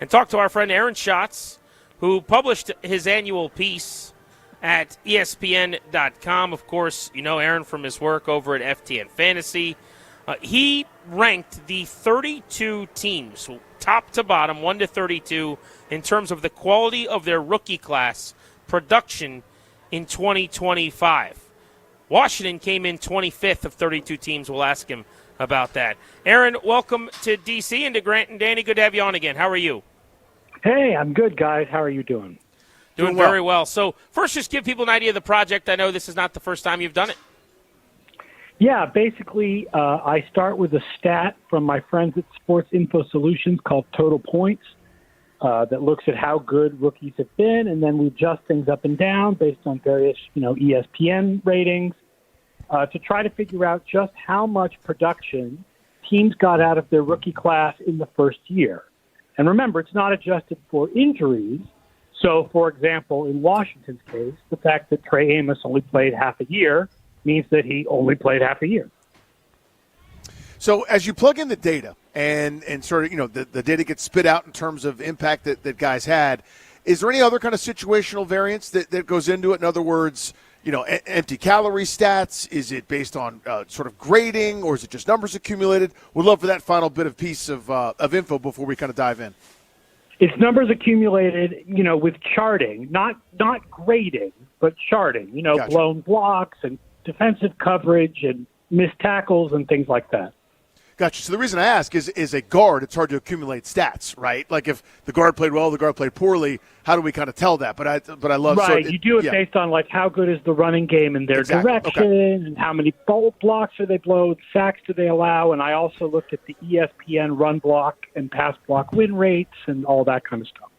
and talk to our friend Aaron Schatz, who published his annual piece at ESPN.com. Of course, you know Aaron from his work over at FTN Fantasy. He ranked the 32 teams, top to bottom, 1 to 32, in terms of the quality of their rookie class production in 2025. Washington came in 25th of 32 teams. We'll ask him about that. Aaron, welcome to D.C. and to Grant and Danny. Good to have you on again. How are you? Hey, I'm good, guys. How are you doing? Doing very well. So first, just give people an idea of the project. I know this is not the first time you've done it. Yeah, basically, I start with a stat from my friends at Sports Info Solutions called Total Points that looks at how good rookies have been, and then we adjust things up and down based on various, ESPN ratings to try to figure out just how much production teams got out of their rookie class in the first year. And remember, it's not adjusted for injuries. So, for example, in Washington's case, the fact that Trey Amos only played half a year means that he only played half a year. So as you plug in the data and sort of, the data gets spit out in terms of impact that guys had, is there any other kind of situational variance that goes into it? In other words, empty calorie stats? Is it based on sort of grading, or is it just numbers accumulated? We'd love for that final bit of piece of info before we kind of dive in. It's numbers accumulated, with charting, not grading, but charting, Gotcha. Blown blocks and defensive coverage and missed tackles and things like that. Gotcha. So the reason I ask is a guard, it's hard to accumulate stats, right? Like if the guard played well, the guard played poorly, how do we kind of tell that? But I love right. You do it based on like how good is the running game in their direction, and how many blocks are they blown, sacks do they allow, and I also looked at the ESPN run block and pass block win rates and all that kind of stuff.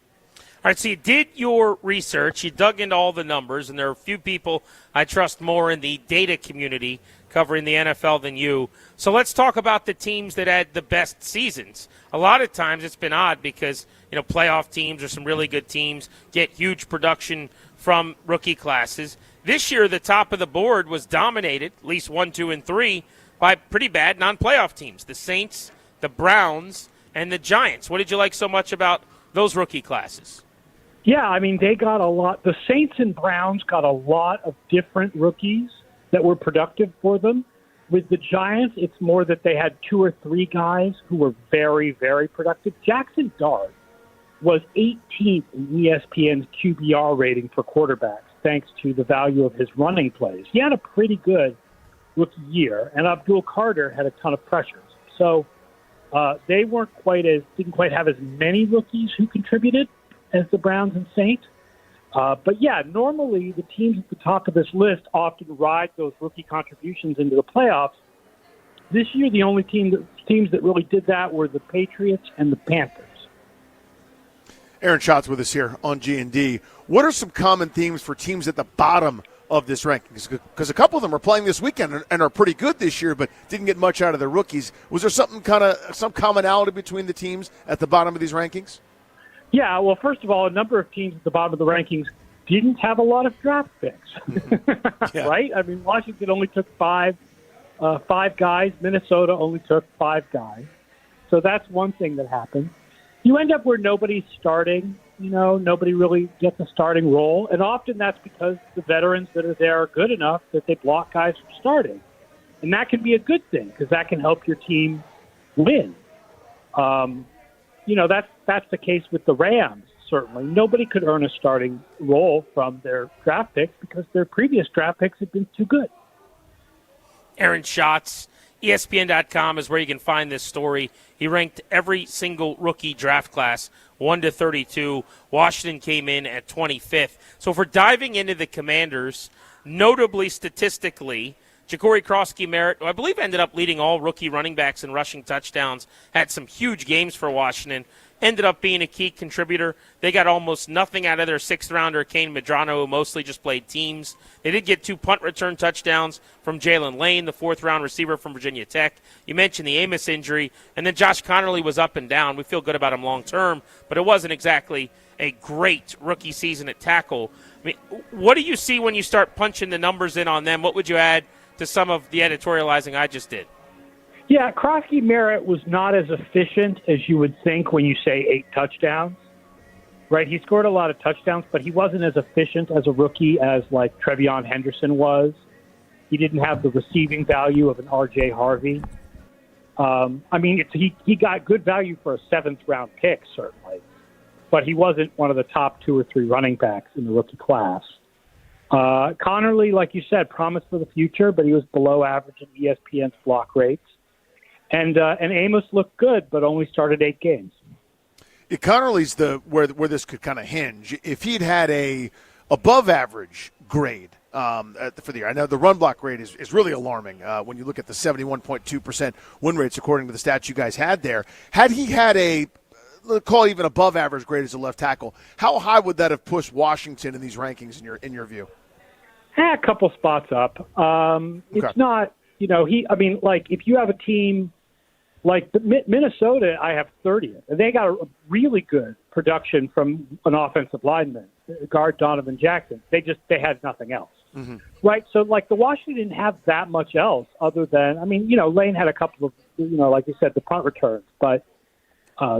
All right, so you did your research, you dug into all the numbers, and there are a few people I trust more in the data community covering the NFL than you. So let's talk about the teams that had the best seasons. A lot of times it's been odd because, playoff teams or some really good teams get huge production from rookie classes. This year, the top of the board was dominated, at least 1, 2, and 3, by pretty bad non-playoff teams, the Saints, the Browns, and the Giants. What did you like so much about those rookie classes? Yeah, they got a lot. The Saints and Browns got a lot of different rookies that were productive for them. With the Giants, it's more that they had 2 or 3 guys who were very, very productive. Jackson Dart was 18th in ESPN's QBR rating for quarterbacks, thanks to the value of his running plays. He had a pretty good rookie year, and Abdul Carter had a ton of pressures. So they didn't quite have as many rookies who contributed as the Browns and Saints. But yeah, normally the teams at the top of this list often ride those rookie contributions into the playoffs. This year, the only teams that really did that were the Patriots and the Panthers. Aaron Schatz with us here on G&D. What are some common themes for teams at the bottom of this rankings? Because a couple of them are playing this weekend and are pretty good this year, but didn't get much out of their rookies. Was there some commonality between the teams at the bottom of these rankings? Yeah, well, first of all, a number of teams at the bottom of the rankings didn't have a lot of draft picks, right? Washington only took five guys. Minnesota only took 5 guys. So that's one thing that happened. You end up where nobody's starting. Nobody really gets a starting role. And often that's because the veterans that are there are good enough that they block guys from starting. And that can be a good thing because that can help your team win. That's the case with the Rams, certainly. Nobody could earn a starting role from their draft picks because their previous draft picks had been too good. Aaron Schatz, ESPN.com is where you can find this story. He ranked every single rookie draft class 1 to 32. Washington came in at 25th. So if we're diving into the Commanders, notably statistically, Ja'Cory Krosky-Merritt, who I believe ended up leading all rookie running backs in rushing touchdowns, had some huge games for Washington, ended up being a key contributor. They got almost nothing out of their 6th-rounder, Kane Medrano, who mostly just played teams. They did get 2 punt return touchdowns from Jalen Lane, the 4th-round receiver from Virginia Tech. You mentioned the Amos injury, and then Josh Connerly was up and down. We feel good about him long-term, but it wasn't exactly a great rookie season at tackle. What do you see when you start punching the numbers in on them? What would you add to some of the editorializing I just did? Yeah, Krosky Merritt was not as efficient as you would think when you say 8 touchdowns. Right, he scored a lot of touchdowns, but he wasn't as efficient as a rookie as like Trevion Henderson was. He didn't have the receiving value of an R.J. Harvey. I mean, he got good value for a 7th-round pick, certainly, but he wasn't one of the top 2 or 3 running backs in the rookie class. Connerly, like you said, promised for the future, but he was below average in ESPN's block rates. And Amos looked good, but only started 8 games. Yeah, Connerly's where this could kind of hinge. If he'd had a above average grade for the year, I know the run block rate is really alarming when you look at the 71.2% win rates according to the stats you guys had there. Had he had let's call it even above average grade as a left tackle, how high would that have pushed Washington in these rankings in your view? A couple spots up. Okay. It's not, if you have a team like Minnesota, I have 30th. And they got a really good production from an offensive lineman, guard Donovan Jackson. They had nothing else. Mm-hmm. Right? So, the Washington didn't have that much else other than, Lane had a couple of, like you said, the punt returns. But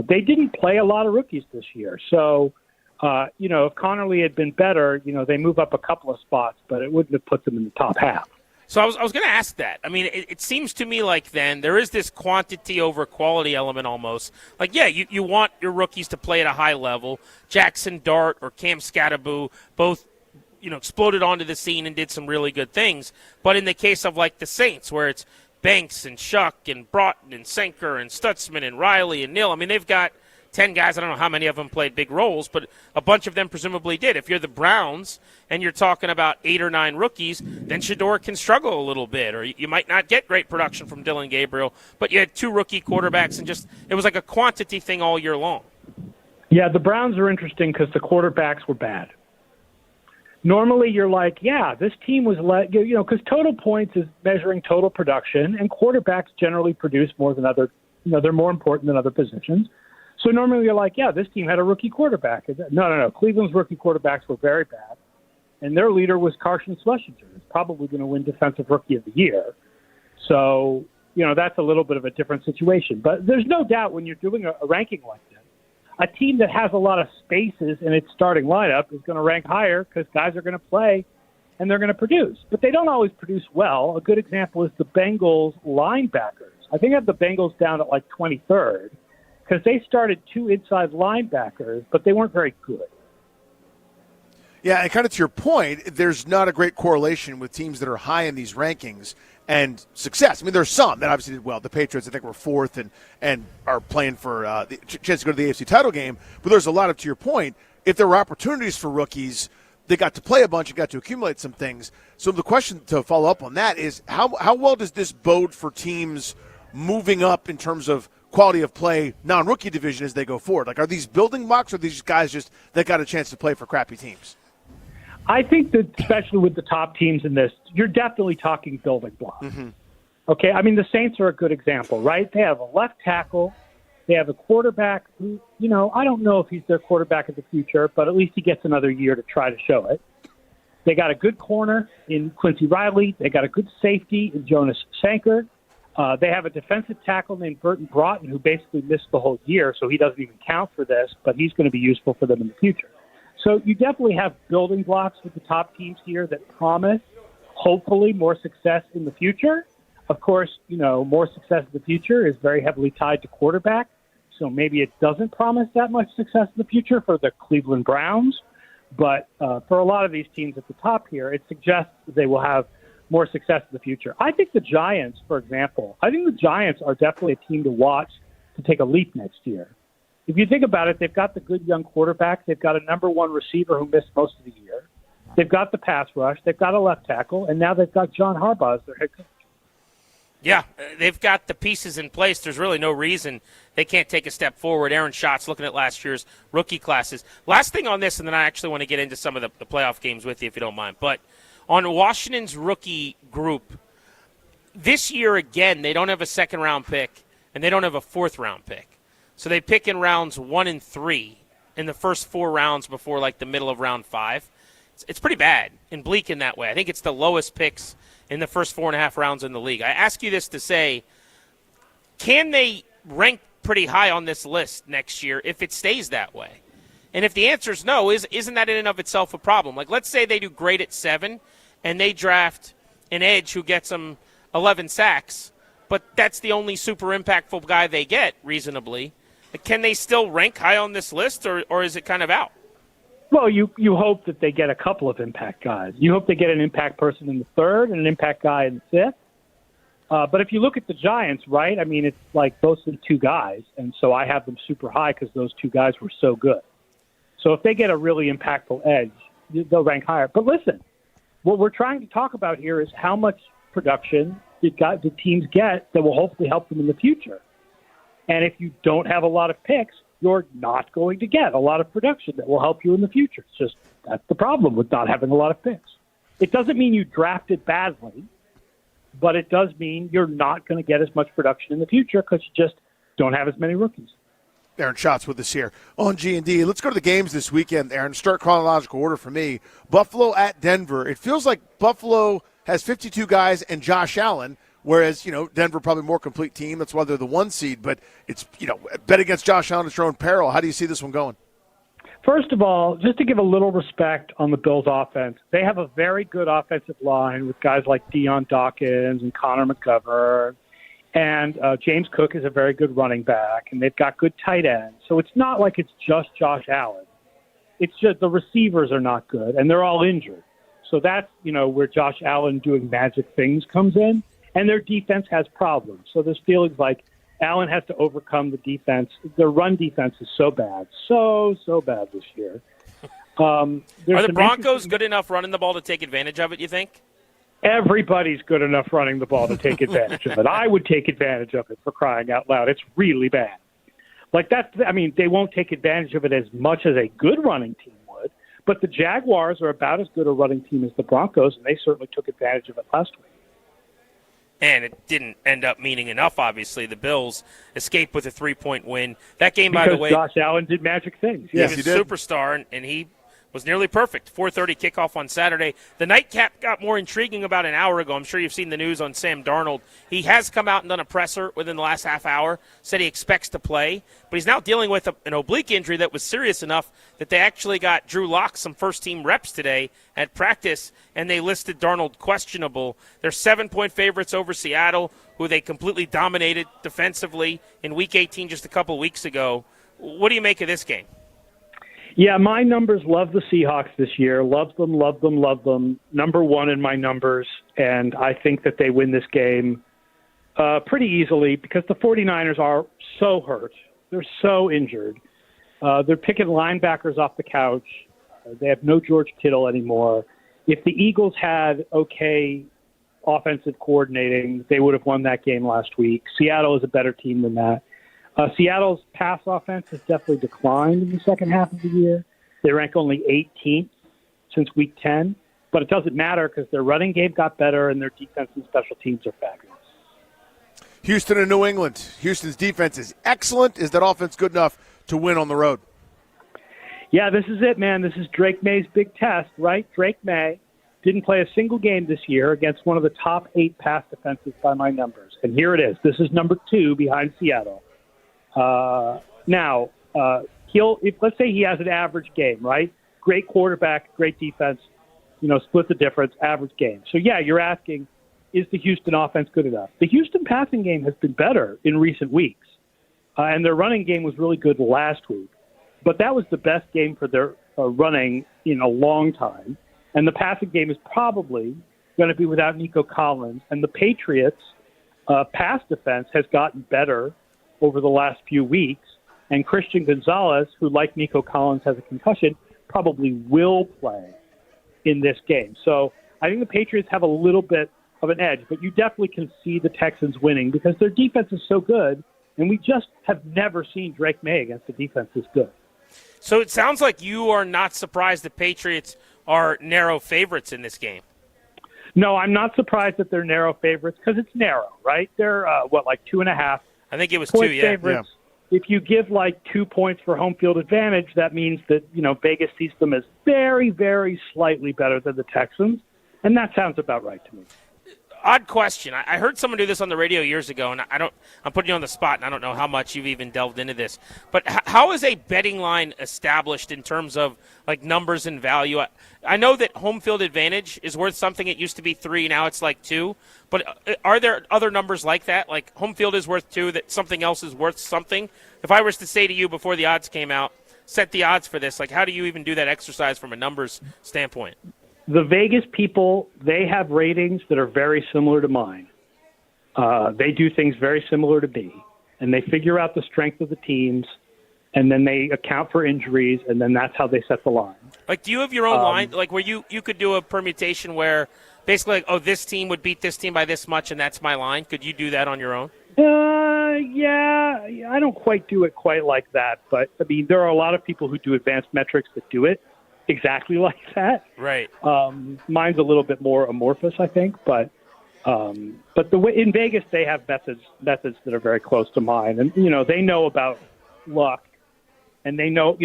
they didn't play a lot of rookies this year. So, if Connerly had been better, they move up a couple of spots, but it wouldn't have put them in the top half. So I was going to ask that. I mean, it seems to me like then there is this quantity over quality element almost. Like, yeah, you want your rookies to play at a high level. Jackson Dart or Cam Scatterbo both, exploded onto the scene and did some really good things. But in the case of, the Saints, where it's Banks and Shuck and Broughton and Senker and Stutzman and Riley and Neal, they've got 10 guys. I don't know how many of them played big roles, but a bunch of them presumably did. If you're the Browns and you're talking about 8 or 9 rookies, then Shedeur can struggle a little bit, or you might not get great production from Dylan Gabriel, but you had 2 rookie quarterbacks, and it was like a quantity thing all year long. Yeah, the Browns are interesting because the quarterbacks were bad. Normally you're like, yeah, this team was because total points is measuring total production, and quarterbacks generally produce more than they're more important than other positions. So normally you're like, yeah, this team had a rookie quarterback. No. Cleveland's rookie quarterbacks were very bad, and their leader was Carson Schlesinger, who's probably going to win Defensive Rookie of the Year. So, that's a little bit of a different situation. But there's no doubt when you're doing a ranking like this, a team that has a lot of spaces in its starting lineup is going to rank higher because guys are going to play and they're going to produce. But they don't always produce well. A good example is the Bengals linebackers. I think I have the Bengals down at 23rd. Because they started 2 inside linebackers, but they weren't very good. Yeah, and kind of to your point, there's not a great correlation with teams that are high in these rankings and success. There's some that obviously did well. The Patriots, I think, were 4th and are playing for the chance to go to the AFC title game. But there's a lot of, to your point, if there were opportunities for rookies, they got to play a bunch and got to accumulate some things. So the question to follow up on that is how well does this bode for teams moving up in terms of quality of play, non-rookie division as they go forward? Are these building blocks, or are these guys just that got a chance to play for crappy teams? I think that especially with the top teams in this, you're definitely talking building blocks. Mm-hmm. Okay, the Saints are a good example, right? They have a left tackle. They have a quarterback who, I don't know if he's their quarterback of the future, but at least he gets another year to try to show it. They got a good corner in Quincy Riley. They got a good safety in Jonas Sanker. They have a defensive tackle named Burton Broughton who basically missed the whole year, so he doesn't even count for this, but he's going to be useful for them in the future. So you definitely have building blocks with the top teams here that promise, hopefully, more success in the future. Of course, more success in the future is very heavily tied to quarterback, so maybe it doesn't promise that much success in the future for the Cleveland Browns. But for a lot of these teams at the top here, it suggests they will have more success in the future. I think the Giants, for example, are definitely a team to watch to take a leap next year. If you think about it, they've got the good young quarterback. They've got a number 1 receiver who missed most of the year. They've got the pass rush. They've got a left tackle. And now they've got John Harbaugh as their head coach. Yeah, they've got the pieces in place. There's really no reason they can't take a step forward. Aaron Schatz, looking at last year's rookie classes. Last thing on this, and then I actually want to get into some of the playoff games with you if you don't mind. But on Washington's rookie group, this year again, they don't have a second-round pick, and they don't have a fourth-round pick. So they pick in rounds 1 and 3 in the first 4 rounds before, the middle of round 5. It's pretty bad and bleak in that way. I think it's the lowest picks in the first 4.5 rounds in the league. I ask you this to say, can they rank pretty high on this list next year if it stays that way? And if the answer is no, isn't that in and of itself a problem? Like, let's say they do great at 7 and they draft an edge who gets them 11 sacks, but that's the only super impactful guy they get reasonably. Can they still rank high on this list, or is it kind of out? Well, you hope that they get a couple of impact guys. You hope they get an impact person in the 3rd and an impact guy in the 5th. But if you look at the Giants, right, I mean, it's like those are the 2 guys, and so I have them super high because those 2 guys were so good. So if they get a really impactful edge, they'll rank higher. But listen, what we're trying to talk about here is how much production did teams get that will hopefully help them in the future. And if you don't have a lot of picks, you're not going to get a lot of production that will help you in the future. It's just that's the problem with not having a lot of picks. It doesn't mean you drafted badly, but it does mean you're not going to get as much production in the future because you just don't have as many rookies. Aaron Schatz with us here on G&D. Let's go to the games this weekend, Aaron. Start chronological order for me. Buffalo at Denver. It feels like Buffalo has 52 guys and Josh Allen, whereas, Denver probably more complete team. That's why they're the 1 seed. But it's, bet against Josh Allen at your own peril. How do you see this one going? First of all, just to give a little respect on the Bills' offense, they have a very good offensive line with guys like Deion Dawkins and Connor McGovern. And James Cook is a very good running back, and they've got good tight ends. So it's not like it's just Josh Allen. It's just the receivers are not good, and they're all injured. So that's, where Josh Allen doing magic things comes in. And their defense has problems. So there's feelings like Allen has to overcome the defense. Their run defense is so bad, so bad this year. Are the Broncos good enough running the ball to take advantage of it, you think? Everybody's good enough running the ball to take advantage of it. I would take advantage of it, for crying out loud. It's really bad. They won't take advantage of it as much as a good running team would, but the Jaguars are about as good a running team as the Broncos, and they certainly took advantage of it last week. And it didn't end up meaning enough, obviously. The Bills escaped with a 3-point win. That game, by the way, Josh Allen did magic things. Yes, he was a superstar, and he was nearly perfect. 4:30 kickoff on Saturday. The nightcap got more intriguing about an hour ago. I'm sure you've seen the news on Sam Darnold. He has come out and done a presser within the last half hour, said he expects to play, but he's now dealing with an oblique injury that was serious enough that they actually got Drew Lock some first-team reps today at practice, and they listed Darnold questionable. They're 7-point favorites over Seattle, who they completely dominated defensively in Week 18 just a couple weeks ago. What do you make of this game? Yeah, my numbers love the Seahawks this year. Love them, love them, love them. Number 1 in my numbers, and I think that they win this game pretty easily because the 49ers are so hurt. They're so injured. They're picking linebackers off the couch. They have no George Kittle anymore. If the Eagles had okay offensive coordinating, they would have won that game last week. Seattle is a better team than that. Seattle's pass offense has definitely declined in the second half of the year. They rank only 18th since Week 10, but it doesn't matter because their running game got better and their defense and special teams are fabulous. Houston and New England. Houston's defense is excellent. Is that offense good enough to win on the road? Yeah, this is it, man. This is Drake May's big test, right? Drake May didn't play a single game this year against one of the top 8 pass defenses by my numbers. And here it is. This is number 2 behind Seattle. Let's say he has an average game, right? Great quarterback, great defense, split the difference, average game. So, yeah, you're asking, is the Houston offense good enough? The Houston passing game has been better in recent weeks, and their running game was really good last week. But that was the best game for their running in a long time, and the passing game is probably going to be without Nico Collins. And the Patriots' pass defense has gotten better over the last few weeks, and Christian Gonzalez, who, like Nico Collins, has a concussion, probably will play in this game. So I think the Patriots have a little bit of an edge, but you definitely can see the Texans winning because their defense is so good, and we just have never seen Drake May against a defense this good. So it sounds like you are not surprised the Patriots are narrow favorites in this game. No, I'm not surprised that they're narrow favorites because it's narrow, right? They're, 2.5 I think it was 2, yeah. Favorites. Yeah. If you give 2 points for home field advantage, that means that, Vegas sees them as very, very slightly better than the Texans, and that sounds about right to me. odd question. I heard someone do this on the radio years ago, and I'm putting you on the spot, and I don't know how much you've even delved into this. But how is a betting line established in terms of like numbers and value? I know that home field advantage is worth something. It used to be 3, now it's like 2. But are there other numbers like that? Like home field is worth 2, that something else is worth something? If I was to say to you before the odds came out, set the odds for this, like how do you even do that exercise from a numbers standpoint? The Vegas people, they have ratings that are very similar to mine. They do things very similar to me, and they figure out the strength of the teams, and then they account for injuries, and then that's how they set the line. Like, do you have your own line? Like, where you could do a permutation where basically, like, oh, this team would beat this team by this much, and that's my line? Could you do that on your own? Yeah, I don't quite do it quite like that, but, I mean, there are a lot of people who do advanced metrics that do it exactly like that. Right. Mine's a little bit more amorphous, I think, but the way in Vegas they have methods that are very close to mine, and they know about luck, and they know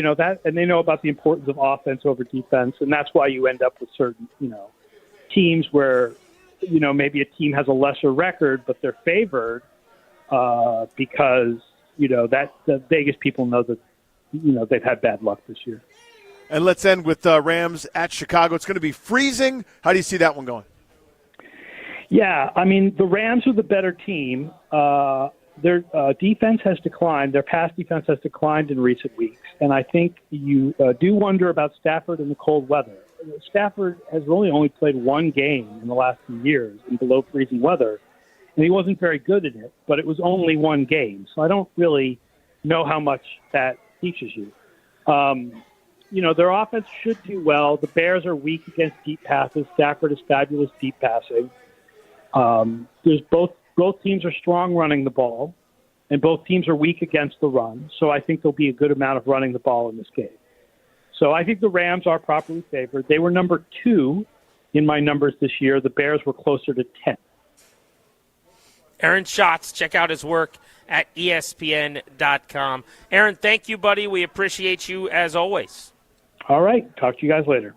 and they know about the importance of offense over defense, and that's why you end up with certain teams where maybe a team has a lesser record, but they're favored because that the Vegas people know that they've had bad luck this year. And let's end with Rams at Chicago. It's going to be freezing. How do you see that one going? Yeah, I mean, the Rams are the better team. Their defense has declined. Their pass defense has declined in recent weeks. And I think you do wonder about Stafford in the cold weather. Stafford has really only played one game in the last few years in below freezing weather, and he wasn't very good at it, but it was only one game. So I don't really know how much that teaches you. Their offense should do well. The Bears are weak against deep passes. Stafford is fabulous deep passing. There's both teams are strong running the ball, and both teams are weak against the run. So I think there'll be a good amount of running the ball in this game. So I think the Rams are properly favored. They were number 2 in my numbers this year. The Bears were closer to 10. Aaron Schatz, check out his work at ESPN.com. Aaron, thank you, buddy. We appreciate you as always. All right. Talk to you guys later.